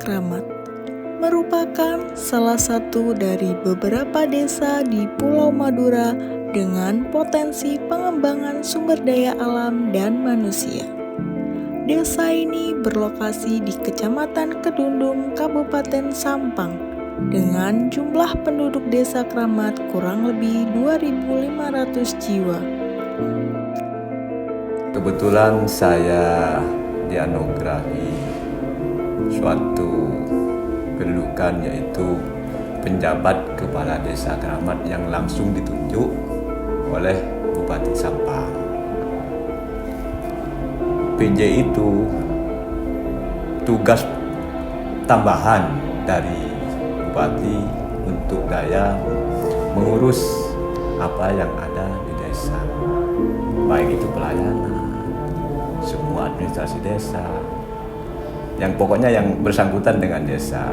Kramat merupakan salah satu dari beberapa desa di Pulau Madura dengan potensi pengembangan sumber daya alam dan manusia. Desa ini berlokasi di Kecamatan Kedundung, Kabupaten Sampang, dengan jumlah penduduk desa Kramat kurang lebih 2.500 jiwa. Kebetulan saya dianugerahi suatu kedudukan, yaitu penjabat kepala desa Kramat yang langsung ditunjuk oleh Bupati Sampang. PJ itu tugas tambahan dari Bupati untuk daya mengurus apa yang ada di desa, baik itu pelayanan, semua administrasi desa, yang pokoknya yang bersangkutan dengan desa.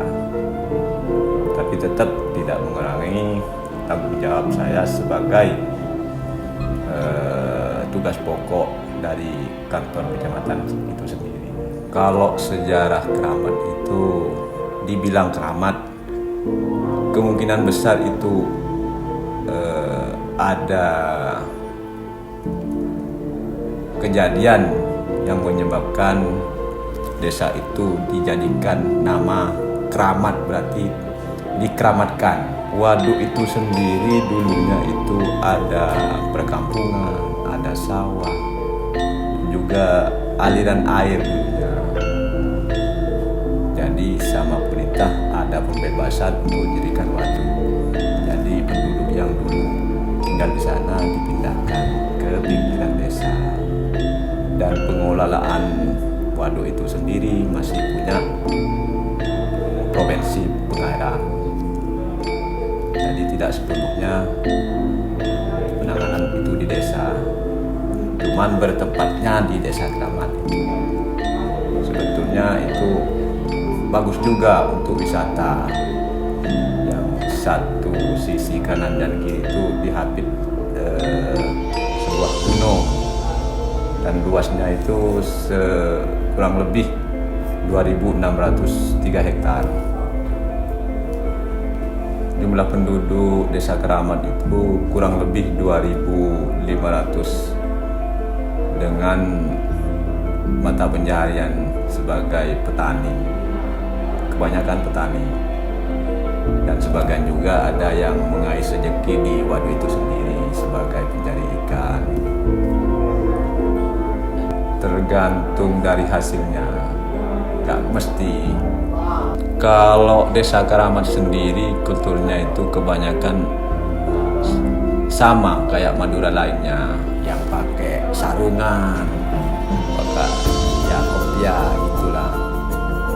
Tapi tetap tidak mengurangi tanggung jawab saya sebagai tugas pokok dari kantor kecamatan itu sendiri. Kalau sejarah Kramat itu dibilang Kramat, kemungkinan besar itu ada kejadian yang menyebabkan desa itu dijadikan nama Kramat, berarti dikeramatkan. Waduk itu sendiri dulunya itu ada perkampungan, ada sawah, juga aliran air dulunya. Jadi sama pemerintah ada pembebasan untuk dirikan waduk. Jadi penduduk yang dulu tinggal di sana dipindahkan ke pinggiran desa. Dan pengelolaan waduk itu sendiri masih punya provinsi pengairan. Jadi tidak sepenuhnya penanganan itu di desa, cuman bertempatnya di desa Kramat itu. Sebetulnya itu bagus juga untuk wisata. Yang satu sisi kanan dan kiri itu diapit sebuah gunung, dan luasnya itu kurang lebih 2.603 hektar. Jumlah penduduk desa Kramat itu kurang lebih 2.500 dengan mata pencaharian sebagai petani, kebanyakan petani, dan sebagian juga ada yang mengais rezeki di waduk itu sendiri sebagai pencari ikan. Tergantung dari hasilnya, nggak mesti. Kalau desa Kramat sendiri kulturnya itu kebanyakan sama kayak Madura lainnya, yang pakai sarungan, pakai ya kopiah, itulah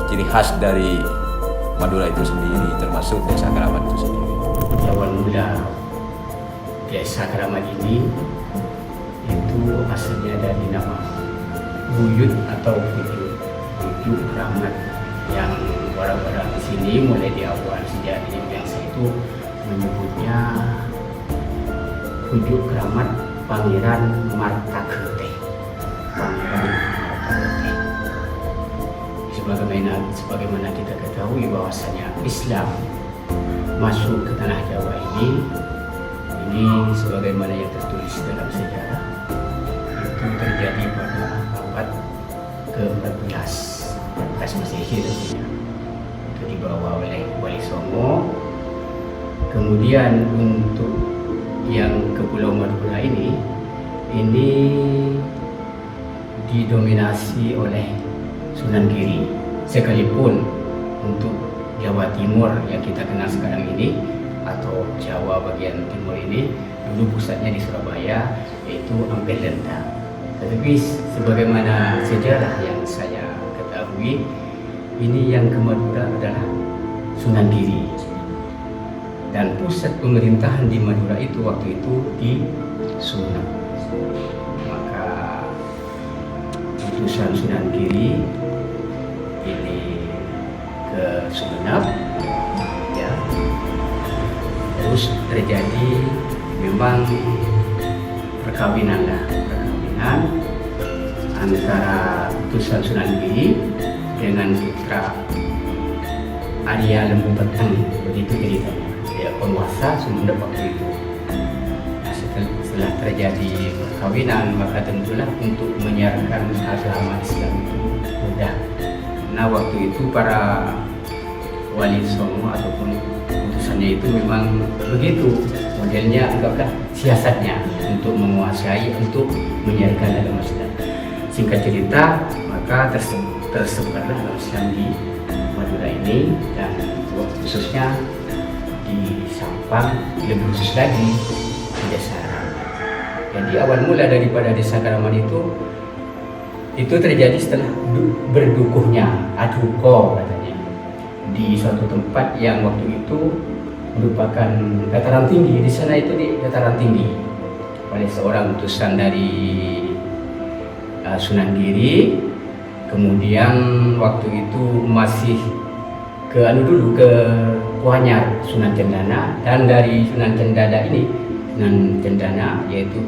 ciri khas dari Madura itu sendiri, termasuk desa Kramat itu sendiri. Awal mula desa Kramat ini itu asalnya dari nama buyut atau bujuk Kramat, yang orang-orang di sini mulai di awal sejak di bangsa itu menyebutnya bujuk Kramat Pangeran Martakete. Sebagaimana kita ketahui bahwasanya Islam masuk ke tanah Jawa ini sebagaimana yang tertulis dalam sejarah, itu terjadi pada abad ke-14 Masehi tentunya. Itu dibawa oleh Wali Songo. Kemudian untuk yang ke Pulau Madura ini didominasi oleh Sunan Giri. Sekalipun untuk Jawa Timur yang kita kenal sekarang ini atau Jawa bagian timur ini dulu pusatnya di Surabaya, yaitu Ampel Lentang. Tetapi sebagaimana sejarah yang saya ketahui, ini yang ke Madura adalah Sunan Giri, dan pusat pemerintahan di Madura itu waktu itu di Sumenep. Maka putusan Sunan Giri ini ke Sumenep, ya, terus terjadi memang perkawinan antara putusan Sunan Giri dengan putra Arya Lembu Petang, begitu ceritanya. Dia penguasa Sumeneb waktu itu. Nah, setelah terjadi perkawinan, maka tentulah untuk menyiarkan agama Islam itu mudah. Nah, waktu itu para wali songo ataupun utusannya itu memang begitu modelnya, anggaplah siasatnya untuk menguasai, untuk menyiarkan agama Islam. Singkat cerita, maka tersebarlah agama Islam di Madura ini, dan khususnya di Sampang, lebih khusus lagi di Desa Karaman. Jadi awal mula daripada Desa Karaman itu terjadi setelah berdukuhnya aduko katanya di suatu tempat yang waktu itu merupakan dataran tinggi. Di sana itu di dataran tinggi oleh seorang utusan dari Sunan Giri. Kemudian waktu itu masih ke Kuanyar, Sunan Cendana, dan dari Sunan Cendana yaitu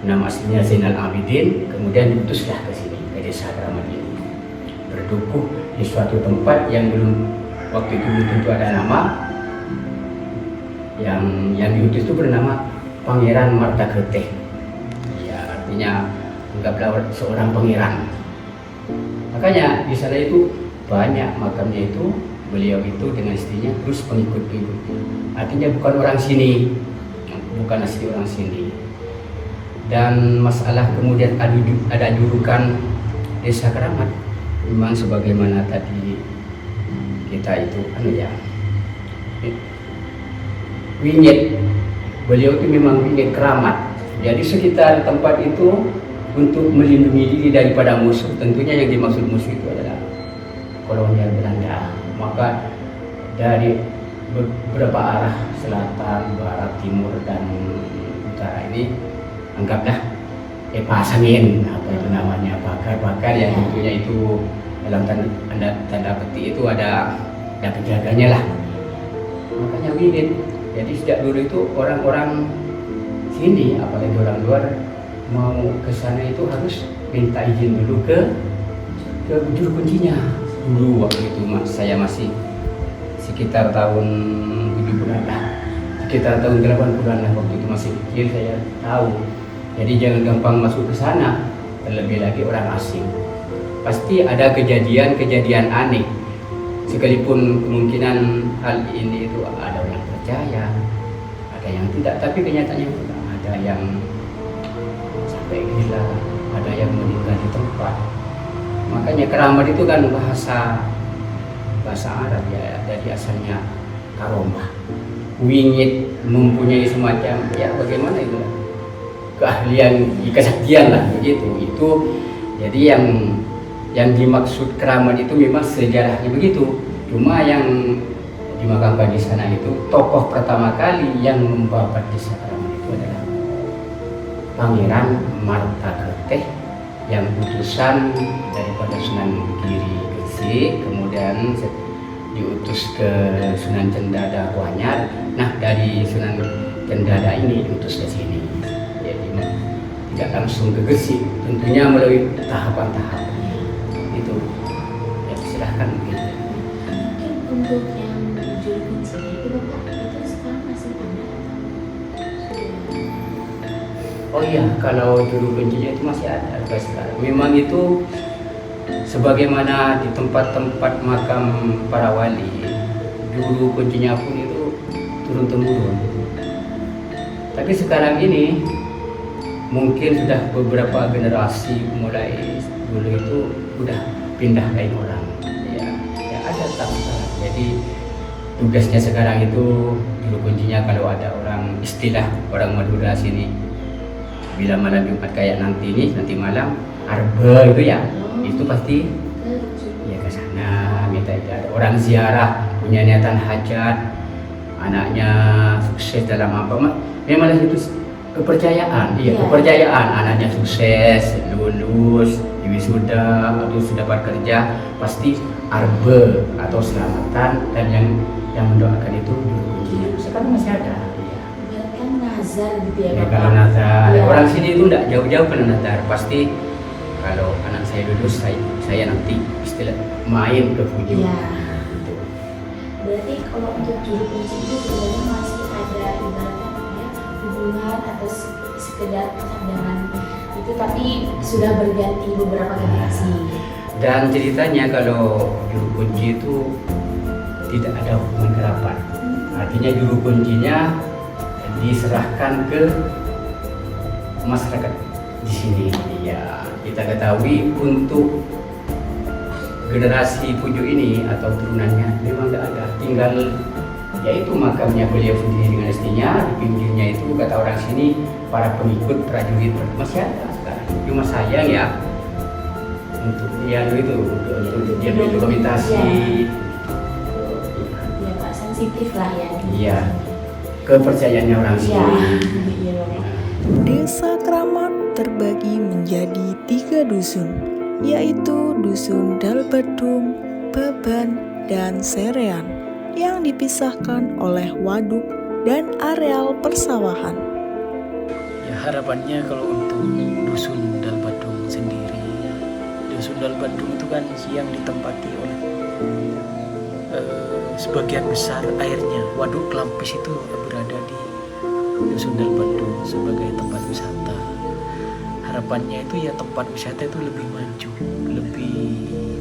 nama aslinya Zainal Abidin, kemudian diutuslah ke sini, ke Desa Karaman ini, berdukuh di suatu tempat yang waktu itu belum tentu ada nama. Yang diutus itu bernama Pangeran Martaketeh. Ya, artinya anggaplah seorang pangeran. Makanya di sana itu banyak makamnya itu, beliau itu dengan istrinya terus pengikut-pengikutnya. Artinya bukan orang sini, bukan asli orang sini. Dan masalah kemudian ada julukan Desa Keramat, memang sebagaimana tadi kita itu winyet, beliau itu memang winyet keramat. Jadi sekitar tempat itu untuk melindungi diri daripada musuh. Tentunya yang dimaksud musuh itu adalah kolonial Belanda. Maka dari beberapa arah, selatan, barat, timur, dan utara ini anggaplah pasangin, apa itu namanya, bakar yang tentunya itu dalam tanda petik itu ada penjaganya lah. Makanya winyet. Jadi sejak dulu itu orang-orang sini, apalagi orang luar, mau ke sana itu harus minta izin dulu ke juru kuncinya. Dulu waktu itu saya masih sekitar tahun 70-an lah, sekitar tahun 80-an lah, waktu itu masih kecil saya tahu. Jadi jangan gampang masuk ke sana, terlebih lagi orang asing. Pasti ada kejadian-kejadian aneh. Sekalipun kemungkinan hal ini itu ada yang percaya, ada yang tidak, tapi kenyataannya ada yang sampai gila, ada yang meninggal di tempat. Makanya keramat itu kan bahasa Arab ya, dari asalnya karomah. Winyit mempunyai semacam bagaimana itu keahlian, kesaktian lah begitu. Itu jadi yang dimaksud keramat itu memang sejarahnya begitu. Cuma yang dimakamkan di sana itu tokoh pertama kali yang membabat Desa Karaman itu adalah Pangeran Martaketeh, yang utusan daripada Sunan Giri Gresik, kemudian diutus ke Sunan Cendana Kuanyar. Nah, dari Sunan Cendana ini diutus ke sini. Jadi tidak langsung ke Gresik, tentunya melalui tahapan-tahapan. Itu ya, silahkan mungkin. Untuk yang juru kuncinya itu Bapak, itu sekarang masih ada? Oh iya, kalau juru kuncinya itu masih ada sampai sekarang. Memang itu sebagaimana di tempat-tempat makam para wali, juru kuncinya pun itu turun-temurun. Tapi sekarang ini mungkin sudah beberapa generasi, mulai dulu itu udah pindah lain orang. Ya ada tetap sekarang. Jadi tugasnya sekarang itu juru kuncinya, kalau ada orang, istilah orang Madura sini, bila malam Jumat kayak nanti malam arba itu ya, itu pasti ya ke sana minta ada orang ziarah, punya niatan hajat, anaknya sukses dalam apa, memang itu kepercayaan. Kepercayaan anaknya sukses, lulus, wisuda atau sudah bekerja, pasti arba atau selamatan, dan yang mendoakan itu juru kuncinya. Sekarang masih ada. Kan nazar gitu ya, Bapak? Kalau nazar, Ya. orang sini itu enggak jauh-jauh kalau nazar. Pasti kalau anak saya lulus, saya nanti istilah main ke Fuju. Ya. Gitu. berarti kalau untuk juru kunci itu sebenarnya masih ada ibaratnya apa ya, hubungan atau sekedar kesadaran itu, tapi sudah berganti beberapa generasi. Dan ceritanya kalau juru kunci itu tidak ada hubungan kerabat. Artinya juru kuncinya diserahkan ke masyarakat di sini. Ya, kita ketahui untuk generasi Puju ini atau turunannya memang tidak ada. Tinggal yaitu makamnya beliau sendiri dengan istrinya, di pinggirnya itu kata orang sini para pengikut prajurit masih ada sekarang. Cuma sayang ya untuk dia itu untuk dia dokumentasi. Ya Pak, sensitif lah ya. Iya, kepercayaannya orang Iya. sini. Iya Bapak. Desa Kramat terbagi menjadi 3 dusun, yaitu Dusun Dalbadung, Baban, dan Serean, yang dipisahkan oleh waduk dan areal persawahan. Ya, harapannya kalau untuk Dusun Dalbadung sendiri, Dusun Dalbadung itu kan yang ditempati oleh sebagian besar airnya. Waduk Klampis itu berada di Dusun Dalbadung sebagai tempat wisata. Harapannya itu ya tempat wisata itu lebih maju, lebih,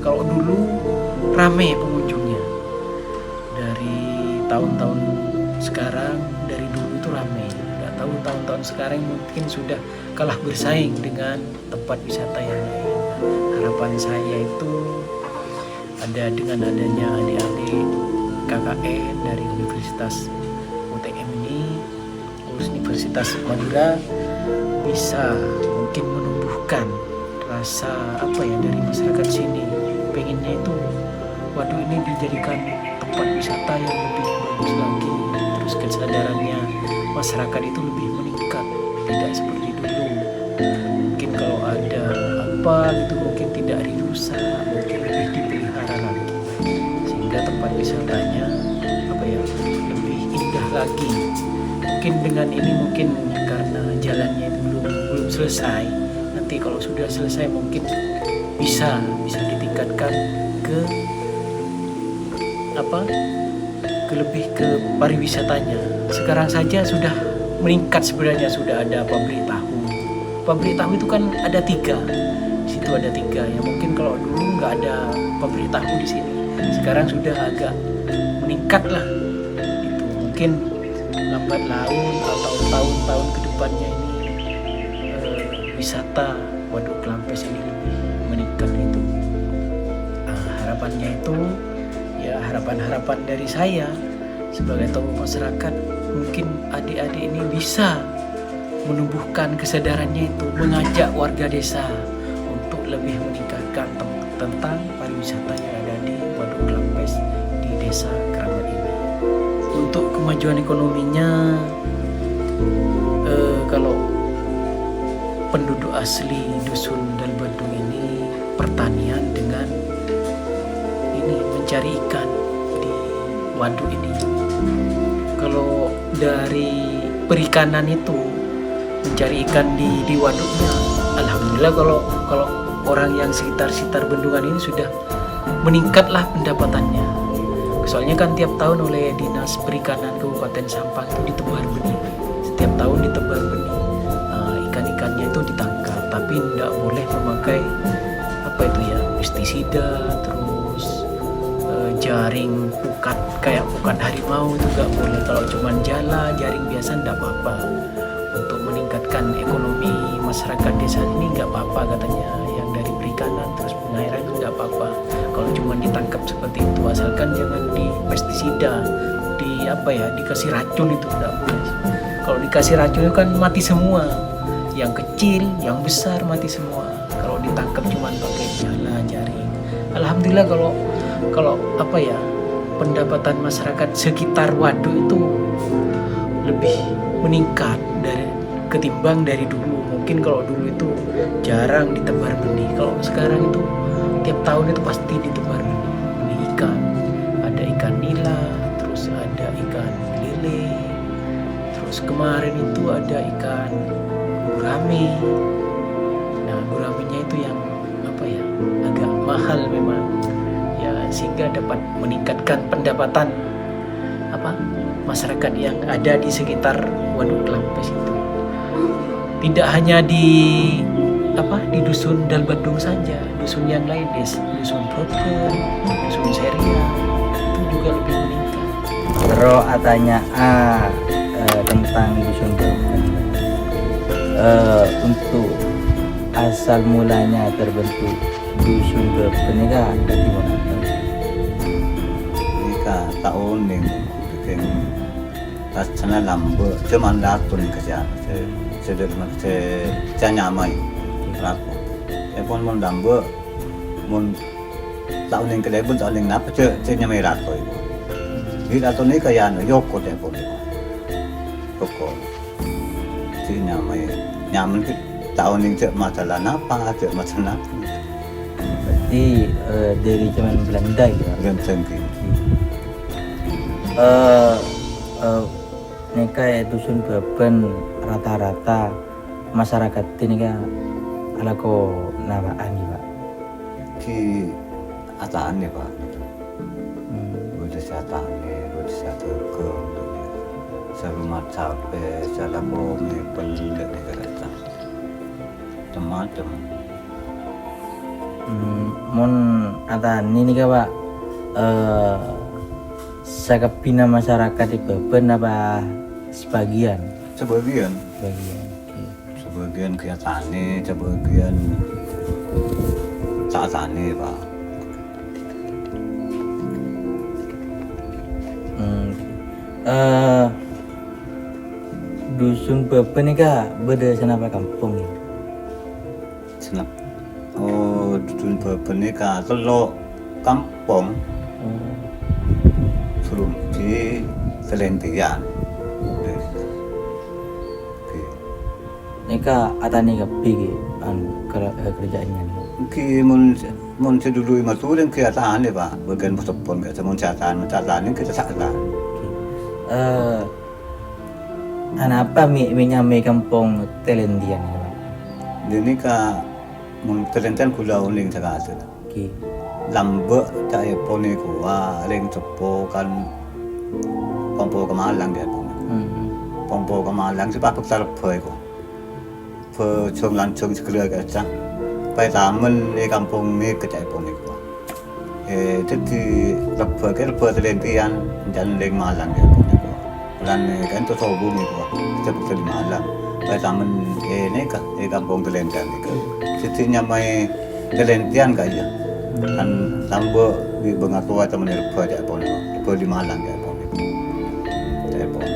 kalau dulu ramai pengunjungnya. Dari tahun-tahun sekarang, dari dulu itu ramai. Nggak tahu tahun-tahun sekarang mungkin sudah kalah bersaing dengan tempat wisata yang lain. Harapan saya itu ada dengan adanya adik-adik KKN dari Universitas UTM ini, Universitas Madura, bisa mungkin menumbuhkan rasa apa ya dari masyarakat sini. Pengennya itu waduk ini dijadikan tempat wisata yang lebih bagus lagi, terus kesadarannya masyarakat itu lebih meningkat, tidak seperti dulu. Mungkin kalau ada apa gitu mungkin tidak dirusak, mungkin lebih dipelihara lagi, sehingga tempat wisatanya apa ya lebih indah lagi. Mungkin dengan ini mungkin karena jalannya itu belum selesai, nanti kalau sudah selesai mungkin bisa ditingkatkan ke lebih ke pariwisatanya. Sekarang saja sudah meningkat, sebenarnya sudah ada pabrik tahu. Pabrik tahu itu kan ada 3, di situ ada 3 ya. Mungkin kalau dulu nggak ada pabrik tahu di sini, sekarang sudah agak meningkat lah. Itu mungkin lambat laun atau tahun-tahun kedepannya ini wisata Waduk Klampis ini lebih meningkat itu. Harapannya itu ya harapan-harapan dari saya sebagai tokoh masyarakat, mungkin adik-adik ini bisa menumbuhkan kesadarannya itu, mengajak warga desa untuk lebih meningkatkan tentang pariwisata yang ada di Waduk Klampis di Desa Kramat ini. Untuk kemajuan ekonominya, kalau penduduk asli Dusun Dalbadung ini pertanian dengan ini mencari ikan di waduk ini. Kalau dari perikanan itu mencari ikan di waduknya, alhamdulillah kalau orang yang sekitar bendungan ini sudah meningkatlah pendapatannya. Soalnya kan tiap tahun oleh Dinas Perikanan Kabupaten Sampang itu ditebar benih. Setiap tahun ditebar benih. Ikan-ikannya itu ditangkap, tapi tidak boleh memakai pestisida, terus jaring pukat kayak pukat harimau itu nggak boleh. Kalau cuma jala, jaring biasa tidak apa-apa. Untuk meningkatkan ekonomi masyarakat desa ini nggak apa-apa katanya, yang dari perikanan terus pengairan itu nggak apa-apa. Kalau cuma ditangkap seperti itu, asalkan jangan di pestisida, dikasih racun itu tidak boleh. Kalau dikasih racun itu kan mati semua, yang kecil, yang besar mati semua. Kalau ditangkap cuma pakai jala, jaring. Alhamdulillah kalau pendapatan masyarakat sekitar waduk itu lebih meningkat ketimbang dari dulu. Mungkin kalau dulu itu jarang ditebar benih, kalau sekarang itu tiap tahun itu pasti ditebar benih ikan. Ada ikan nila, terus ada ikan lele, terus kemarin itu ada ikan gurame. Nah, guramenya itu yang agak mahal memang ya, sehingga dapat meningkatkan pendapatan masyarakat yang ada di sekitar Waduk Klampes itu. Tidak hanya di dusun Dalbadung saja, dusun yang lain, dusun Broadband, dusun Seria itu juga lebih meningkat. Terus tanya tentang dusun Broadband. Untuk asal mulanya terbentuk dusun Broadband ini kan dari mana? Ika tahun yang bikin rasanya lambat, cuman lapun kerja, saya nyamai lapun. Pun mun lambat, mun tahun yang kedua pun tahun yang napa, saya nyamai lapun. Di lapun ini kaya yoko deh pun, yoko. Saya nyamai tahun yang cek masalah napa, cek masalah napa. Berarti dari zaman Belanda ya. Ganteng Nika dusun Broadband rata-rata masyarakat ini kan ala ko nawaan ya Pak. ki ataan nih Pak. Udah saya ke serumah capek, saya bomi pelik nih kereta. Teman-teman. Mon atan ini kan Pak sakapina masyarakat di Broadband apa sebagian? Sebagian kelihatannya, sebagian saatane Pak. Dusun Broadband ini kan beda senapa kampung ya? Senap. Oh, dusun Benika telok kampung sebelum di Selentian. Nika atani kepi kerjaannya. Ki mun sedulu masuk dan kelihatan ni Pak, bagian persepon ke semua catatan ni kita salah. Anak apa menyamai kampung Telendian ya Pak? Dia ni ka mun Selentian kula uling sakasa. Okay. Lambe cak poni kuwa ling cepo kan pompo kemalang dia pun. Pompo kemalang sebab besar poi ko. Pe chung lancung segera ke cang. Pai tamen ni kampung ni kecai poni kuwa. Jadi lepas Selentian dan ling malang dia poni kuwa. Lan kan tu sobu ni kuwa. Cepat di malang. Pai tamen ni ka kampung Selentian ni ka. Jadi nyamai Selentian kaya. Kan lambo di bengatua teman lepas dia poni. Lepas di malang dia poni. Dia poni.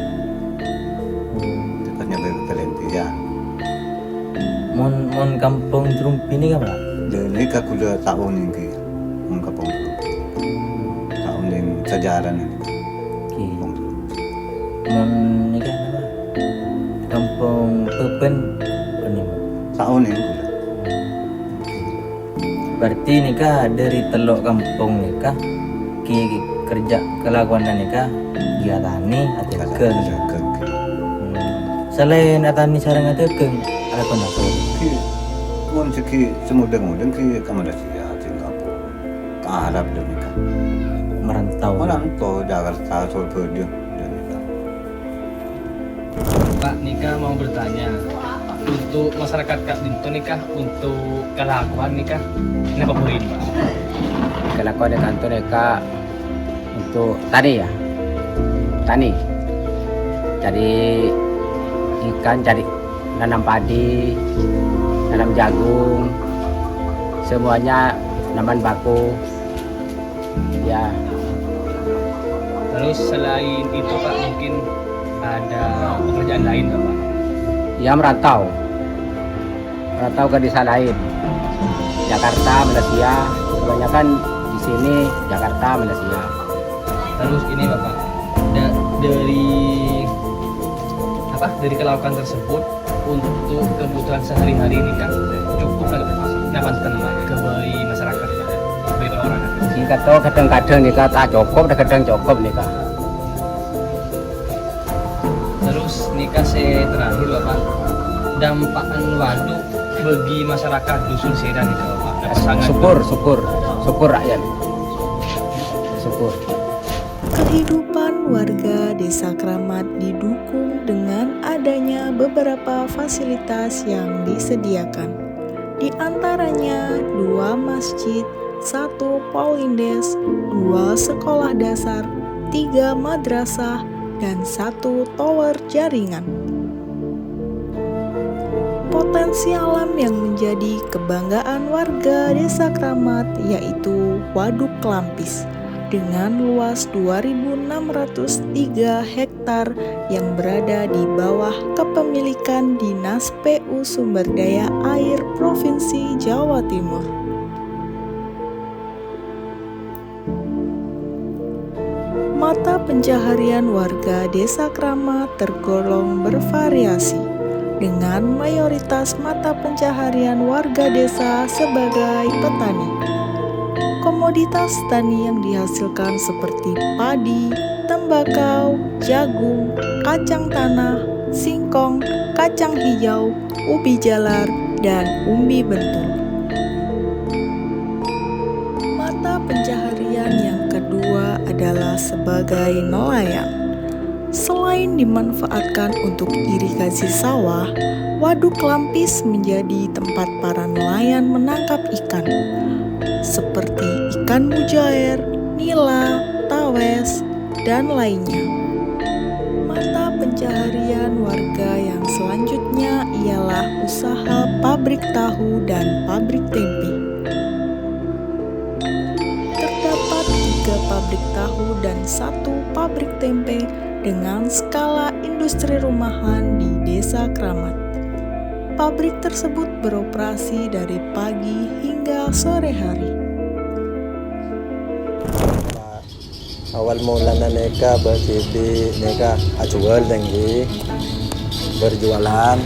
Cepatnya bagi Selentian. Mon kampung Trumpi ni kan Pak? Ini kakula tahun ini, kampung tahun ini sejarah ini. Okay. Mon ni kan apa? Kampung Broadband ni Pak? Tahun ini kula. Berarti ni kah dari telok kampung ni kah kerja kelakuan ni kah dia tani atau keng. Selain atani sarang atau keng apa nak tahu? Mun seki semudeng ki Kamadasia Singapura. Ke Arab demi kan. Merantau. Merantau Jakarta Surabaya demi kan. Pak Nika mau bertanya, untuk masyarakat Kak Dinto nikah untuk kelakuan nikah ini apa poin Pak? Kelakuan di kantor mereka untuk tani ya, tani. Jadi ikan, cari nanam padi, nanam jagung, semuanya tanaman baku. Ya. Terus selain itu Pak mungkin ada pekerjaan lain nggak Pak? Ya merantau ke desa lain, Jakarta, Malaysia, kebanyakan di sini Jakarta, Malaysia. Terus ini Bapak, dari kelakuan tersebut untuk kebutuhan sehari-hari ini kan cukup nggak ke bagi masyarakat, bagi orang. Jika tahu kadang-kadang nikah tak cukup, kadang cukup nikah. Terus nikah saya terakhir Bapak, dampak waduk bagi masyarakat dusun Sedan itu Bapak. Syukur rakyat. Syukur. Kehidupan warga Desa Kramat didukung dengan adanya beberapa fasilitas yang disediakan. Di antaranya 2 masjid, 1 polindes, 2 sekolah dasar, 3 madrasah, dan 1 tower jaringan. Potensi alam yang menjadi kebanggaan warga Desa Kramat yaitu Waduk Klampis dengan luas 2.603 hektar yang berada di bawah kepemilikan Dinas PU Sumber Daya Air Provinsi Jawa Timur. Mata pencaharian warga Desa Kramat tergolong bervariasi, dengan mayoritas mata pencaharian warga desa sebagai petani. Komoditas tani yang dihasilkan seperti padi, tembakau, jagung, kacang tanah, singkong, kacang hijau, ubi jalar, dan umbi bentul. Mata pencaharian yang kedua adalah sebagai nelayan. Selain dimanfaatkan untuk irigasi sawah, Waduk Klampis menjadi tempat para nelayan menangkap ikan, seperti ikan mujair, nila, tawes, dan lainnya. Mata pencaharian warga yang selanjutnya ialah usaha pabrik tahu dan pabrik tempe. Terdapat 3 pabrik tahu dan 1 pabrik tempe dengan skala industri rumahan di Desa Kramat. Pabrik tersebut beroperasi dari pagi hingga sore hari. Awal mulanya neka bercibi neka acual tinggi berjualan.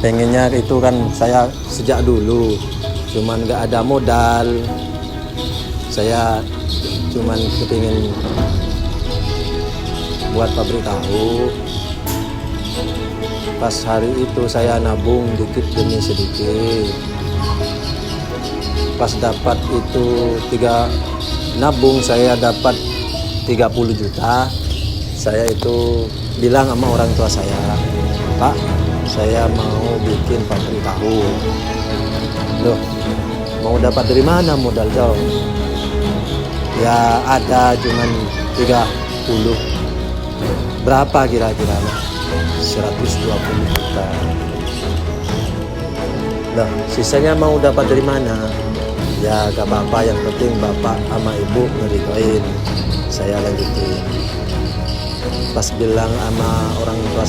Pengennya itu kan saya sejak dulu, cuman nggak ada modal. Saya cuman kepingin buat pabrik tahu. Pas hari itu saya nabung dikit demi sedikit. Pas dapat itu nabung saya dapat 30 juta. Saya itu bilang sama orang tua saya, Pak, saya mau bikin pabrik tahu. Loh, mau dapat dari mana modal jauh? Ya ada cuman 30. Berapa kira-kira? 120 juta. Nah, sisanya mau dapat dari mana? Ya gak apa-apa, yang penting bapak sama ibu ngeridoin. Saya lanjutin. Pas bilang sama orang tua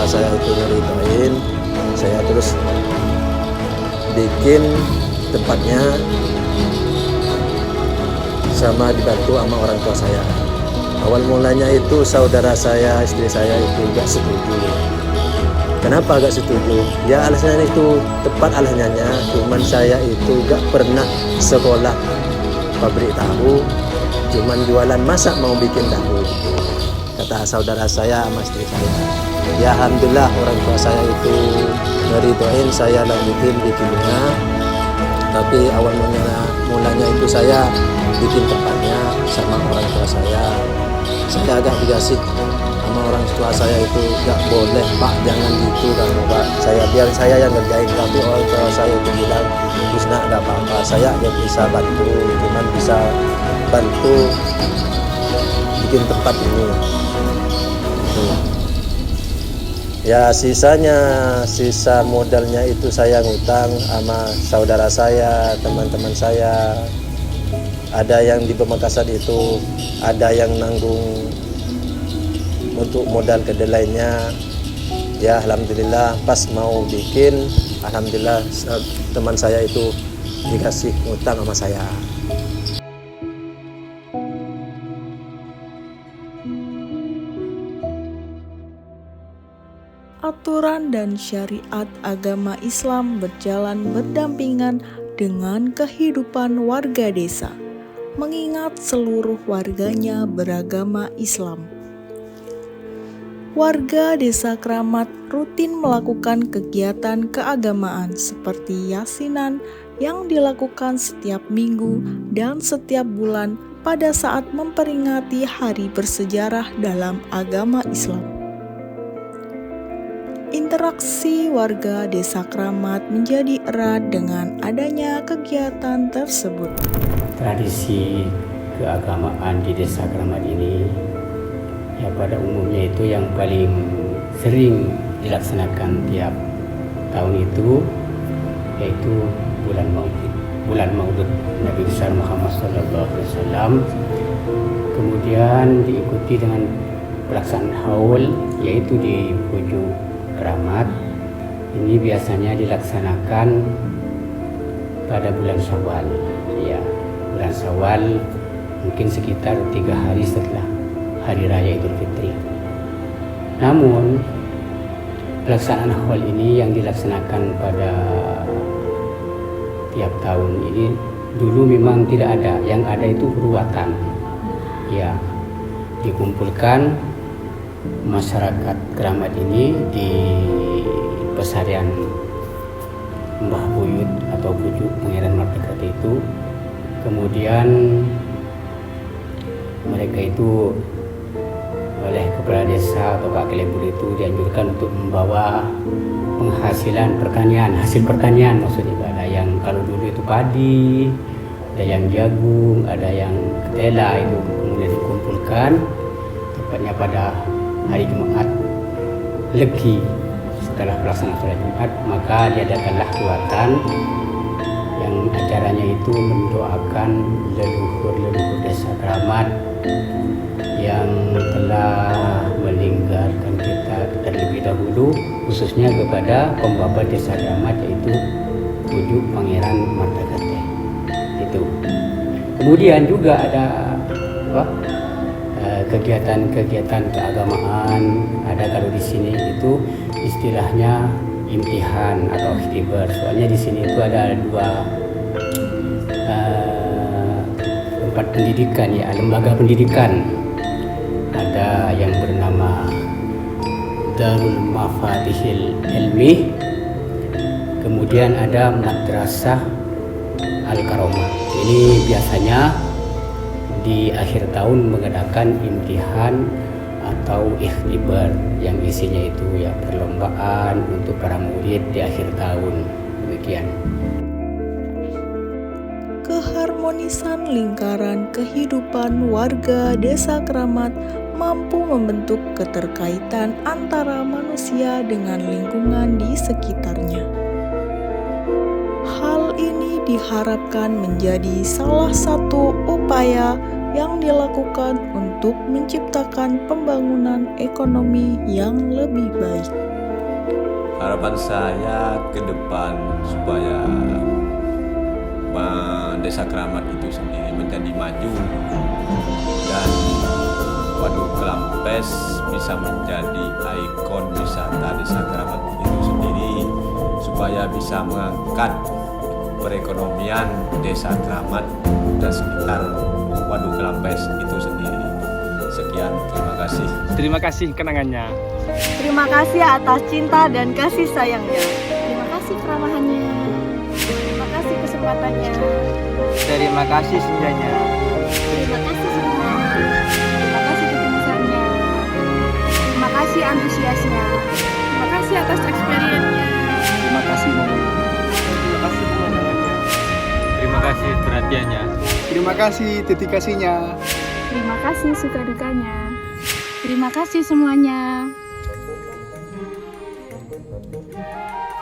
saya itu ngeridoin, saya terus bikin tempatnya sama dibantu sama orang tua saya. Awal mulanya itu saudara saya, istri saya itu gak setuju. Kenapa gak setuju? Ya alasannya itu tepat alasannya, cuman saya itu gak pernah sekolah pabrik tahu, cuman jualan masak mau bikin tahu. Kata saudara saya sama istri saya. Ya alhamdulillah orang tua saya itu ngeridoin saya lanjutin bikinnya. Tapi awal mulanya itu saya bikin tempatnya sama orang tua saya. Saya agak dikasih sama orang tua saya itu, gak boleh Pak, jangan gitu kan Pak. Biar saya yang ngerjain, tapi orang tua saya itu bilang, terus nak gak apa-apa, saya gak bisa bantu, cuman bisa bantu bikin tempat ini. Ya sisa modalnya itu saya ngutang sama saudara saya, teman-teman saya. Ada yang di Pemekasan itu, ada yang nanggung untuk modal kedelainya. Ya alhamdulillah pas mau bikin, alhamdulillah teman saya itu dikasih ngutang sama saya. Aturan dan syariat agama Islam berjalan berdampingan dengan kehidupan warga desa, mengingat seluruh warganya beragama Islam. Warga Desa Kramat rutin melakukan kegiatan keagamaan seperti yasinan yang dilakukan setiap minggu dan setiap bulan pada saat memperingati hari bersejarah dalam agama Islam. Interaksi warga Desa Kramat menjadi erat dengan adanya kegiatan tersebut. Tradisi keagamaan di Desa Kramat ini ya pada umumnya itu yang paling sering dilaksanakan tiap tahun itu yaitu bulan Maulid Nabi besar Muhammad SAW, kemudian diikuti dengan pelaksanaan haul yaitu di Pujuk Kramat. Ini biasanya dilaksanakan pada bulan Syawal, ya bulan Syawal mungkin sekitar 3 hari setelah Hari Raya Idul Fitri. Namun pelaksanaan haul ini yang dilaksanakan pada tiap tahun ini dulu memang tidak ada, yang ada itu ruatan. Ya, dikumpulkan masyarakat Kramat ini di pesarian Mbah Buyut atau Pujuk Pangeran Martakate itu. Kemudian mereka itu oleh kepala desa atau Pak Kelebur itu dianjurkan untuk membawa penghasilan pertanian, hasil pertanian maksudnya. Ada yang kalau dulu itu padi, ada yang jagung, ada yang ketela, itu kemudian dikumpulkan tepatnya pada hari Jumat Legi. Setelah pelaksanaan sholat Jumat maka diadakanlah ruatan yang acaranya itu mendoakan leluhur-leluhur Desa Kramat yang telah meninggalkan kita terlebih dahulu, khususnya kepada pembabat Desa Kramat yaitu Pujuk Pangeran Martakate. Itu. Kemudian juga ada kegiatan-kegiatan keagamaan. Ada kalau di sini itu istilahnya imtihan atau ikhtibar. Soalnya di sini itu ada 2 tempat pendidikan, ya lembaga pendidikan. Ada yang bernama Darul Mafatihil Ilmi, kemudian ada Madrasah Al-Karomah. Ini biasanya di akhir tahun mengadakan imtihan atau ikhtibar yang isinya itu ya perlombaan untuk para murid di akhir tahun. Demikian. Keharmonisan lingkaran kehidupan warga Desa Kramat mampu membentuk keterkaitan antara manusia dengan lingkungan di sekitarnya. Hal ini diharapkan menjadi salah satu upaya yang dilakukan untuk menciptakan pembangunan ekonomi yang lebih baik. Harapan saya ke depan supaya Desa Kramat itu sendiri menjadi maju dan Waduk Kelampes bisa menjadi ikon wisata Desa Kramat itu sendiri, supaya bisa mengangkat perekonomian Desa Kramat dan sekitar Waduk Kelampes itu sendiri. Sekian, terima kasih. Terima kasih kenangannya. Terima kasih atas cinta dan kasih sayangnya. Terima kasih keramahannya. Terima kasih kesempatannya. Terima kasih senjanya. Terima kasih semuanya. Terima kasih ketulusannya. Terima kasih antusiasnya. Terima kasih atas experience-nya. Terima kasih momennya. Terima kasih pemandangannya. Terima kasih perhatiannya. Terima kasih dedikasinya. Terima kasih suka dukanya. Terima kasih semuanya.